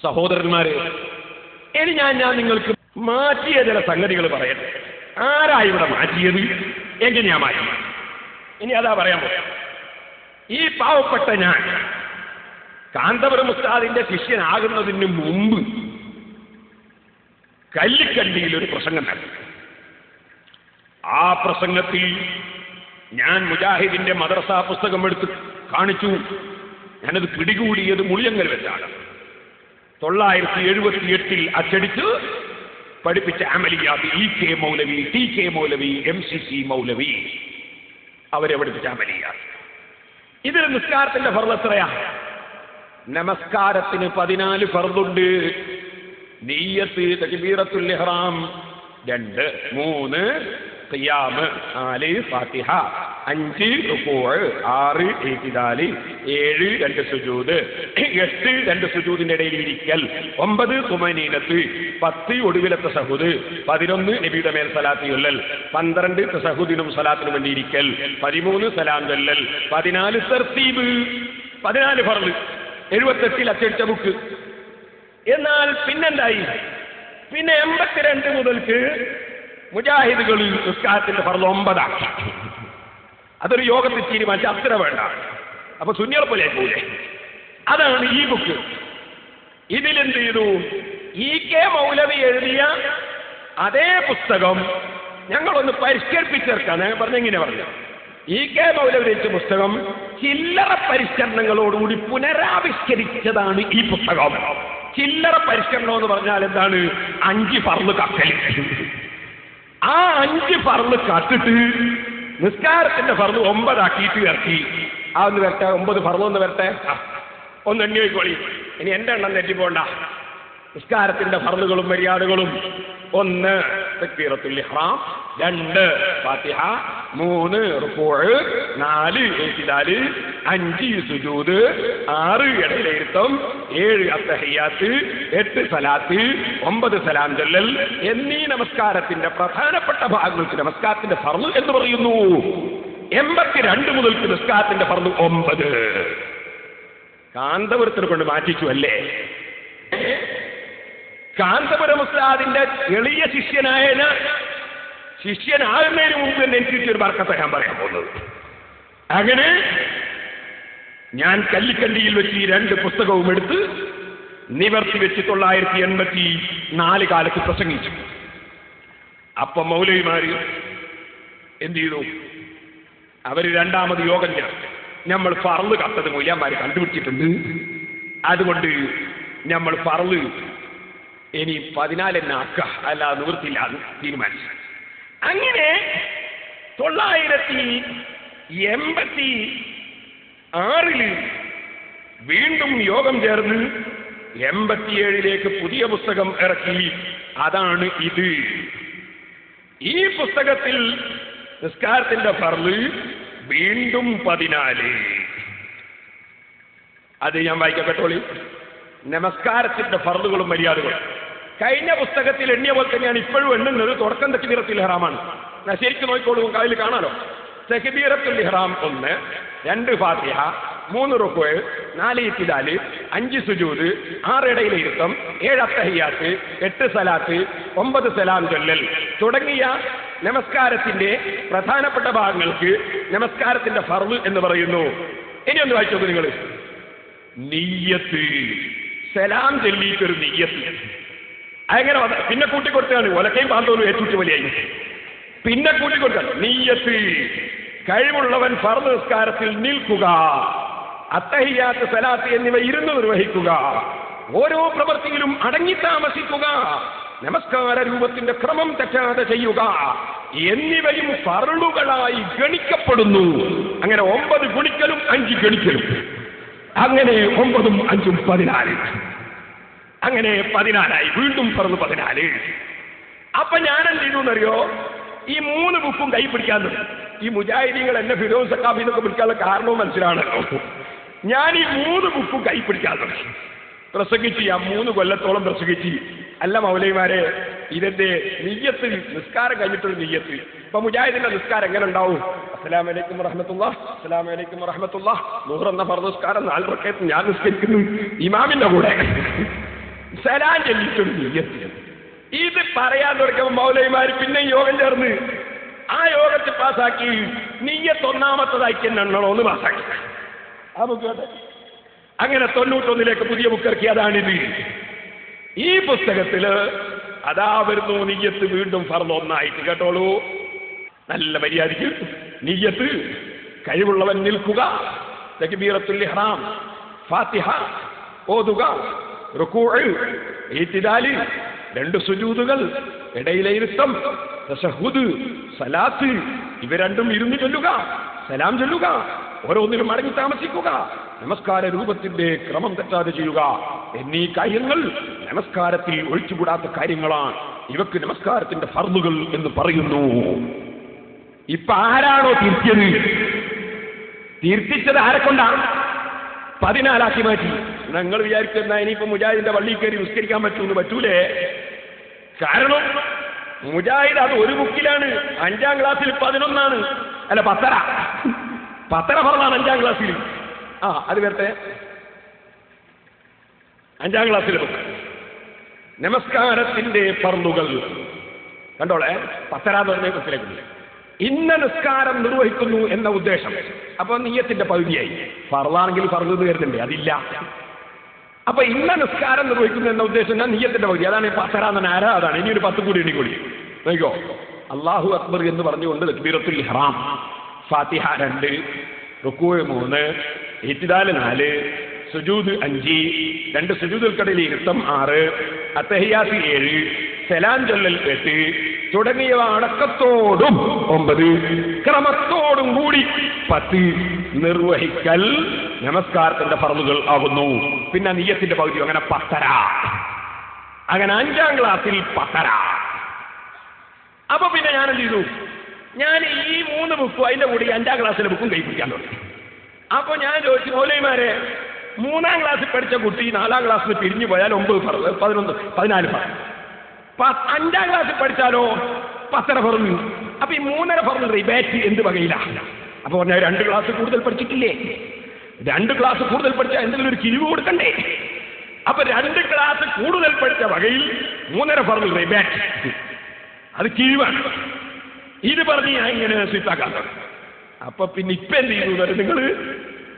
സഹോദരന്മാരെ, ഇനി ഞാൻ നിങ്ങൾക്ക് മാറ്റിയ ചില സംഗതികൾ പറയട്ടെ. ആരാ ഇവിടെ മാറ്റിയത്, എങ്ങനെയാ മാറ്റി? ഇനി അതാ പറയാൻ പോകും. ഈ പാവപ്പെട്ട ഞാൻ കാന്തപുരം ഉസ്താദിന്റെ ശിഷ്യനാകുന്നതിന് മുമ്പ് കല്ലിക്കണ്ടിയിൽ ഒരു പ്രസംഗം നടത്തി. ആ പ്രസംഗത്തിൽ ഞാൻ മുജാഹിദിന്റെ മദ്രസ പുസ്തകം എടുത്ത് കാണിച്ചു. ഞാനത് പിടികൂടിയത് മുളിയങ്കൽ വെച്ചാണ്. 978 അച്ചടിച്ച് പഠിപ്പിച്ച അമലിയാത്ത് EK മൗലവി, TK മൗലവി, MCC മൗലവി അവരെ പഠിപ്പിച്ച അമലിയാത്ത്. ഇതിൽ നിസ്കാരത്തിന്റെ ഫർള് എത്രയാ? നമസ്കാരത്തിന് 14 ഫർളുണ്ട്. നിയ്യത്ത്, തക്ബീറത്തുൽ ഇഹ്റാം 2, 3 ഖിയാം, 4 ഫാത്തിഹ, 5 റുകൂഅ്, 6 ഇഅ്തിദാൽ, 7 2 സുജൂദ്, 8 2 സുജൂദിന്റെ ഇടയിൽ ഇരിക്കൽ, 9 തുമനീനത്ത്, 10 ഒടുവിലത്തെ തശഹുദ്, 11 നബിയുടെ മേൽ സലാത്ത് ചൊല്ലൽ, 12 തശഹുദിനും സലാത്തിനും വേണ്ടി ഇരിക്കൽ, 13 സലാം ചൊല്ലൽ, 14 തർത്തീബ്. 14 ഫർള് 78 അച്ചടിച്ച ബുക്ക്. എന്നാൽ പിന്നെന്തായി? പിന്നെ 82 മുതൽക്ക് മുജാഹിദുകൾ നിസ്കാരത്തിന്റെ ഫർള് 9 ആക്കി. അതൊരു യോഗത്തിൽ തീരുമാനിച്ച അത്ര വേണ്ട. അപ്പൊ സുന്നികളെ പോലെ ആയിപ്പോലെ. അതാണ് ഈ ബുക്ക്. ഇതിലെന്ത് ചെയ്തു? EK മൗലവി എഴുതിയ അതേ പുസ്തകം ഞങ്ങളൊന്ന് പരിഷ്കരിപ്പിച്ചേർക്കാണ് പറഞ്ഞെങ്ങനെ പറഞ്ഞു. EK മൗലവി രചിച്ച പുസ്തകം ചില്ലറ പരിഷ്കരണങ്ങളോടുകൂടി പുനരാവിഷ്കരിച്ചതാണ് ഈ പുസ്തകം. ചില്ലറ പരിഷ്കരണം എന്ന് പറഞ്ഞാൽ എന്താണ്? 5 ഫർള് കക്കൽ. ആ 5 ഫർള് കട്ടിട്ട് നിസ്കാരത്തിന്റെ ഫർള് 9 ആക്കിയിട്ട് ഇറക്കി. അതൊന്ന് വരട്ടെ, 9 ഫർള് ഒന്ന് വരട്ടെ, ഒന്ന് എണ്ണി വയ്ക്കോളി. ഇനി എന്റെ എണ്ണം തെറ്റിപ്പോണ്ട. നിസ്കാരത്തിന്റെ ഫർളുകളും മര്യാദകളും: 1 തക്ബീറത്തുൽ ഇഹ്റാം, 2 ഫാത്തിഹ, 3 റുകൂഅ്, 4 ഇഅ്തിദാൽ, 5 സുജൂദ്, 6 ഇടയിലിരുത്തം, 7 അത്തഹിയ്യാത്ത്, 8 സലാത്ത്, 9 സലാം ചൊല്ലൽ എന്നീ നമസ്കാരത്തിന്റെ പ്രധാനപ്പെട്ട ഭാഗങ്ങൾക്ക് നമസ്കാരത്തിന്റെ ഫർള് എന്ന് പറയുന്നു. 82 മുതൽക്ക് നിസ്കാരത്തിന്റെ ഫർള് 9. കാന്തപുരത്തിനെ കൊണ്ട് മാറ്റിച്ചു അല്ലേ? കാന്തപുരം ഉസ്താദിന്റെ എളിയ ശിഷ്യനാകുന്നതിന് മുമ്പ് തന്നെ എനിക്ക് ഒരു ബർക്കത്ത് ഞാൻ പറയാൻ പോകുന്നത്. അങ്ങനെ ഞാൻ കല്ലിക്കണ്ടിയിൽ വെച്ച് ഈ 2 പുസ്തകവും എടുത്ത് നിവർത്തി വെച്ച് 984 കാലത്ത് പ്രസംഗിച്ചു. അപ്പൊ മൗലവിമാര് എന്ത് ചെയ്തു? അവര് 2ാമത് യോഗം ചേർത്ത്. നമ്മൾ ഫർള് കത്തത് മൗലവിമാര് കണ്ടുപിടിച്ചിട്ടുണ്ട്, അതുകൊണ്ട് നമ്മൾ ഫർള് ഇനി 14 തന്നെ ആക്കുക, അല്ലാതെ നിവൃത്തിയില്ല എന്ന് തീരുമാനിച്ചു. അങ്ങനെ 986 വീണ്ടും യോഗം ചേർന്ന് 87 പുതിയ പുസ്തകം ഇറക്കി. അതാണ് ഇത്. ഈ പുസ്തകത്തിൽ നിസ്കാരത്തിന്റെ ഫർള് വീണ്ടും 14. അത് ഞാൻ വായിക്കപ്പെട്ടോളി. നമസ്കാരത്തിന്റെ ഫർളുകളും മര്യാദകളും കഴിഞ്ഞ പുസ്തകത്തിൽ എണ്ണിയ പോലെ തന്നെയാണ് ഇപ്പോഴും എണ്ണുന്നത്. തുടക്കം തക്ബീറത്തുൽ ഇഹ്റാമാണ്. ഞാൻ ശരിക്കും നോക്കിക്കോളൂ, അതിൽ കാണാലോ. തക്ബീറത്തുൽ ഇഹ്റാം 1, 2 ഫാത്തിഹ, 3 റുകൂഅ്, 4 ഇഅ്തിദാൽ, 5 സുജൂദ്, 6 ഇടയിലിരുത്തം, 7 അത്തഹിയ്യാത്ത്, 8 സലാത്ത്, 9 സലാം ചൊല്ലൽ തുടങ്ങിയ നമസ്കാരത്തിന്റെ പ്രധാനപ്പെട്ട ഭാഗങ്ങൾക്ക് നമസ്കാരത്തിന്റെ ഫർള് എന്ന് പറയുന്നു. ഇനി ഒന്ന് വായിച്ചു നോക്കൂ നിങ്ങൾ. നിയ്യത്ത്, സലാം ചൊല്ലിയിട്ടൊരു നിയ്യത്ത്. അങ്ങനെ പിന്നെ കൂട്ടിക്കൊടുത്താണ്. ഒലക്കയും പാന്തോലും ഏറ്റുട്ടി വലിയായി. പിന്നെ കൂട്ടിക്കൊടുത്താണ് നിയ്യത്ത്. കഴിവുള്ളവൻ ഫർള് നിസ്കാരത്തിൽ നിൽക്കുക, അത്തഹിയ്യാത്ത്, സലാത്ത് എന്നിവ ഇരുന്ന് നിർവഹിക്കുക, ഓരോ പ്രവൃത്തിയിലും അടങ്ങി താമസിക്കുക, നമസ്കാര രൂപത്തിന്റെ ക്രമം തെറ്റാതെ ചെയ്യുക എന്നിവയും ഫർളുകളായി ഗണിക്കപ്പെടുന്നു. അങ്ങനെ 9 ഗുണിക്കലും 5 ഗണിക്കലും. അങ്ങനെ 9ഉം 5ഉം 14. അങ്ങനെ 14ആയി. വീണ്ടും ഫർള് 14. അപ്പൊ ഞാൻ എന്ത് ചെയ്തു എന്നറിയോ? ഈ 3 ബുക്കും കൈ പിടിക്കാൻ തുടങ്ങി. ഈ മുജാഹിദീങ്ങൾ എന്നെ ഫിറോസ് സഖാഫി എന്നൊക്കെ പിടിക്കാനുള്ള കാരണവും മനസ്സിലാണല്ലോ. ഞാൻ ഈ 3 ബുക്കും കൈ പിടിക്കാൻ തുടങ്ങി. പ്രസംഗിച്ച് ഞാൻ 3 കൊല്ലത്തോളം പ്രസംഗിച്ച്. അല്ല മൗലവിമാരെ, ഇതിന്റെ നിയ്യത്ത്, നിസ്കാരം കഴിഞ്ഞിട്ടൊരു നിയ്യത്ത്. ഇപ്പൊ മുജാഹിദിന്റെ നിസ്കാരം എങ്ങനെ ഉണ്ടാവും? അസ്സലാമു അലൈക്കും വറഹ്മത്തുള്ളാഹ്, അസ്സലാമു അലൈക്കും വറഹ്മത്തുള്ളാഹ്. ളുഹർ എന്ന ഫർദ് നിസ്കാരം 4 റക്അത്ത് ഞാൻ നിസ്കരിക്കുന്നു ഇമാമിന്റെ കൂടെ. സലാം ചൊല്ലിയിട്ടും നിയ്യത്ത്. ഇത് പറയാൻ തുടങ്ങിയപ്പോൾ മൗലവിമാർ പിന്നെ യോഗം ചേർന്ന് ആ യോഗത്തിൽ പാസ്സാക്കി നിയ്യത്ത് ഒന്നാമത്തതാക്കി എണ്ണണോ എന്ന് പാസ്സാക്കി. ആ ബുക്ക് കേട്ടെ. അങ്ങനെ 91 പുതിയ ബുക്ക് ഇറക്കി. അതാണിത്. ഈ പുസ്തകത്തില് അതാ വരുന്നു നിയ്യത്ത് വീണ്ടും ഫർള് ഒന്നായിട്ട്. കേട്ടോളൂ, നല്ല മര്യാദയ്ക്ക് നിയ്യത്ത്. കഴിവുള്ളവൻ നിൽക്കുക, തക്ബീറത്തുൽ ഇഹ്റാം, ഫാത്തിഹ ഓതുക, റുകൂഅ്, ഇഅ്തിദാൽ, 2 സുജൂദുകൾ, ഇടയിലെ ഇരുത്തം, തശഹുദ്, സലാത്ത്, ഇവ രണ്ടും ഇരുന്ന് ചൊല്ലുക, സലാം ചൊല്ലുക, ഓരോന്നിലും മടങ്ങി താമസിക്കുക, നമസ്കാര രൂപത്തിന്റെ ക്രമം തെറ്റാതെ ചെയ്യുക എന്നീ കാര്യങ്ങൾ നമസ്കാരത്തിൽ ഒഴിച്ചുകൂടാത്ത കാര്യങ്ങളാണ്. ഇവക്ക് നമസ്കാരത്തിന്റെ ഫർളുകൾ എന്ന് പറയുന്നു. ഇപ്പൊ ആരാണോ തിരുത്തിയത്, തിരുത്തിച്ചത് ആരെക്കൊണ്ടാണ്? 14 മാറ്റി. ഞങ്ങൾ വിചാരിക്കുന്ന ഇനിയിപ്പോ മുജാഹിദിന്റെ പള്ളിയിൽ കയറി നിസ്കരിക്കാൻ പറ്റൂന്ന്. പറ്റൂലേ? കാരണം മുജാഹിദ് അത് ഒരു ബുക്കിലാണ്. 5ാം ക്ലാസ്സിൽ 11 അല്ല 10 ഫർളാണ് 5ാം ക്ലാസ്സിൽ. അത് വരട്ടെ. 5ാം ക്ലാസ്സിലെ ബുക്ക് നമസ്കാരത്തിന്റെ ഫർളുകൾ കണ്ടോളെ. 10 ബുക്കിലേക്ക് ഇന്ന നിസ്കാരം നിർവഹിക്കുന്നു എന്ന ഉദ്ദേശം. അപ്പൊ നിയ്യത്തിന്റെ പകുതിയായി. ഫർളാണെങ്കിൽ ഫർള് കരുതണ്ടേ? അതില്ല. അപ്പൊ ഇന്ന നിസ്കാരം നിർവഹിക്കുന്നു എന്ന ഉദ്ദേശം നിയ്യത്തിന്റെ പകുതി. അതാണ് 10 ആരാ? അതാണ്. ഇനി ഒരു 10 കൂടി എണ്ണിക്കൂടി നോക്കോ. അല്ലാഹു അക്ബർ എന്ന് പറഞ്ഞുകൊണ്ട് തക്ബീറത്തുൽ ഇഹ്റാം, ഫാത്തിഹ 2, റുകൂഅ് 3, ഇഅ്തിദാൽ 4, സുജൂദ് 5, 2 സുജൂദുകൾക്കിടയിൽ ഇരുത്തം 6, അത്തഹിയാത്ത് 7, സലാം ചൊല്ലൽ 8 തുടങ്ങിയവ അടക്കത്തോടും 9, ക്രമത്തോടും കൂടി 10 നിർവഹിക്കൽ നമസ്കാരത്തിന്റെ ഫർളുകൾ ആകുന്നു. പിന്നെ നിയ്യത്തിന്റെ പകുതി. അങ്ങനെ 10. അങ്ങനെ 5ാം ക്ലാസ്സിൽ 10. അപ്പൊ പിന്നെ ഞാൻ എന്ത് ചെയ്തു? ഞാൻ ഈ 3 ബുക്കും അതിന്റെ കൂടി 5ാം ക്ലാസ്സിലെ ബുക്കും കൈപ്പിടിക്കാൻ തുടങ്ങി. അപ്പൊ ഞാൻ ചോദിച്ചു, മൗലവിമാരെ 3ാം ക്ലാസ്സിൽ പഠിച്ച കുട്ടി 4ാം ക്ലാസ്സിൽ പിരിഞ്ഞു പോയാൽ 9 ഫർള്, 11, 14 ഫർള്. 5ാം ക്ലാസ്സിൽ പഠിച്ചാലോ 10 ഫർള്. അപ്പൊ ഈ 3.5 ഫർള് റിബേറ്റ് എന്ത് വകയിലാണ്? അപ്പൊ പറഞ്ഞ 2 ക്ലാസ് കൂടുതൽ പഠിച്ചിട്ടില്ലേ? 2 ക്ലാസ് കൂടുതൽ പഠിച്ചാൽ എന്തെങ്കിലും ഒരു കിഴിവ് കൊടുക്കണ്ടേ? അപ്പൊ 2 ക്ലാസ് കൂടുതൽ പഠിച്ച വകയിൽ 3.5 ഫർള് റിബേറ്റ്, അത് കിഴിവാണ്. ഇത് പറഞ്ഞ് ഞാൻ ഇങ്ങനെ സ്വീപ്പാക്കാൻ തുടങ്ങി. അപ്പൊ പിന്നെ ഇപ്പൊ എന്ത് ചെയ്തു? നിങ്ങൾ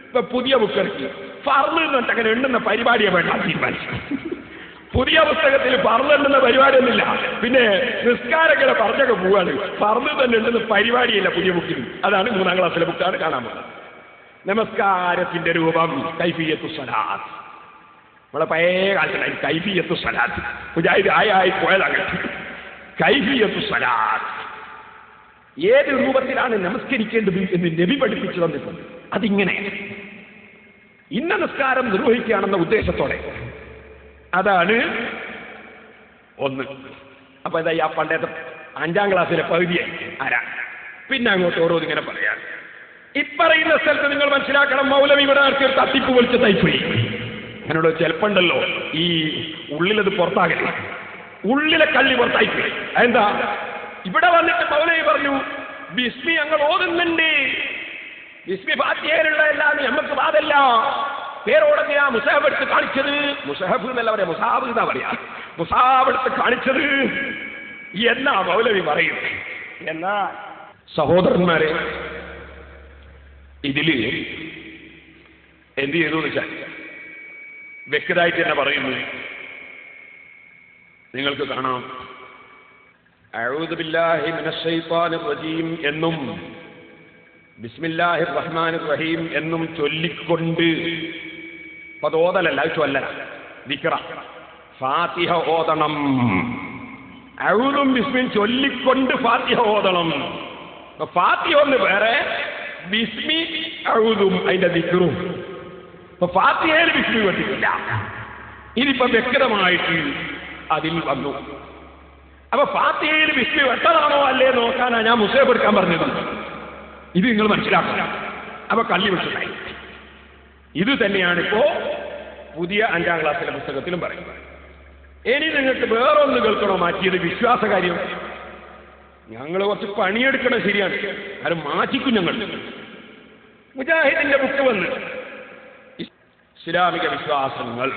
ഇപ്പൊ പുതിയ ബുക്ക് ഇറക്കി. ഫർള് എന്നിട്ട് അങ്ങനെ എണ്ണുന്ന പരിപാടിയെ വേണ്ട തീരുമാനിച്ചു. പുതിയ പുസ്തകത്തിൽ ഫർള് എണ്ണുന്ന പരിപാടിയൊന്നുമില്ല. പിന്നെ നിസ്കാരങ്ങളെ പറഞ്ഞൊക്കെ പോവാണ്. ഫർള് തന്നെ എണ്ണുന്ന പരിപാടിയില്ല പുതിയ ബുക്കിൽ. അതാണ് 3ാം ക്ലാസ്സിലെ ബുക്കാണ് കാണാൻ പോകുന്നത്. നമസ്കാരത്തിന്റെ രൂപം കൈഫിയത്തു സ്വലാത്ത്. നമ്മളെ പഴയ കാലത്തുണ്ടായി കൈഫിയത്തു സ്വലാത്ത്. മുജാഹിദ് ആയി പോയതാണ്. കൈഫിയത്തു സ്വലാത്ത്, ഏത് രൂപത്തിലാണ് നമസ്കരിക്കേണ്ടത് എന്ന് നബി പഠിപ്പിച്ചു തന്നിട്ടുണ്ട്. അതിങ്ങനെ ഇന്ന നിസ്കാരം നിർവഹിക്കുകയാണെന്ന ഉദ്ദേശത്തോടെ. അതാണ് 1. അപ്പൊ ഇതാ ആ പണ്ടത്തെ 5ാം ക്ലാസ്സിലെ പകുതിയായി. പിന്നെ അങ്ങോട്ട് ഓരോന്ന് ഇങ്ങനെ പറയാം. ഇപ്പറയുന്ന സ്ഥലത്ത് നിങ്ങൾ മനസ്സിലാക്കണം, മൗലവി ഇവിടെ നടത്തിയ ഒരു തട്ടിപ്പ് വലിച്ച തൈപ്പോയി. എന്നോട് ചിലപ്പുണ്ടല്ലോ ഈ ഉള്ളിലത് പുറത്താകരുത്, ഉള്ളിലെ കള്ളി പുറത്തായിപ്പോയി. എന്താ? ഇവിടെ വന്നിട്ട് മൗലവി പറഞ്ഞു, ബിസ്മി ഞങ്ങൾ ഓതുന്നുണ്ട്, ബിസ്മി ഫാത്തിഹയിലുള്ള എല്ലാം നമുക്ക് വാദല്ല, പേരോടൊക്കെയാ മുസാഹബ് എടുത്ത് കാണിച്ചത്. മുസാഹബ് എന്നല്ല പറയാ, മുസാബ് എന്നാ പറയാ. മുസാബ് എടുത്ത് കാണിച്ചത് എന്നാ മൗലവി പറയും. എന്നാ സഹോദരന്മാരെ, ഇതില് എന്ത് ചെയ്തു എന്ന് വെച്ചാൽ വ്യക്തമായിട്ട് തന്നെ പറയുന്നു. നിങ്ങൾക്ക് കാണാം, അഊദു ബില്ലാഹി മിനശ് ശൈത്വാനിർ റജീം എന്നും ബിസ്മില്ലാഹിർ റഹ്മാനിർ റഹീം എന്നും ചൊല്ലിക്കൊണ്ട്, അത് ഓതലല്ല, അത് ചൊല്ലല, ദിക്റ. ഫാത്തിഹ ഓതണം. അഊദും ബിസ്മിയും ചൊല്ലിക്കൊണ്ട് ഫാത്തിഹ ഓതണം. ഫാത്തിഹ ഒന്ന് വേറെ, ബിസ്മി അഊദും അതിന്റെ ദിക്റും. അപ്പൊ ഫാത്തിഹയിൽ ബിസ്മി പറ്റില്ല. ഇതിപ്പോ വ്യക്തമായിട്ട് അതിൽ വന്നു. അപ്പൊ ഫാത്തിഹയിൽ ബിസ്മി വെട്ടതാണോ അല്ലേ നോക്കാനാ ഞാൻ മുസാഹബ് എടുക്കാൻ പറഞ്ഞത്. ഇത് നിങ്ങൾ മനസ്സിലാക്കുക. അപ്പൊ കള്ളി വെച്ചിട്ടായി. ഇത് തന്നെയാണിപ്പോ പുതിയ 5ാം ക്ലാസ്സിലെ പുസ്തകത്തിലും പറയുന്നത്. ഇനി നിങ്ങൾക്ക് വേറൊന്ന് കേൾക്കണോ മാറ്റിയത്? വിശ്വാസകാര്യം. ഞങ്ങൾ കുറച്ച് പണിയെടുക്കണം, ശരിയാണ്, അത് മാറ്റിക്കും. ഞങ്ങൾ മുജാഹിദിന്റെ ബുക്ക് വന്ന് ഇസ്ലാമിക വിശ്വാസങ്ങൾ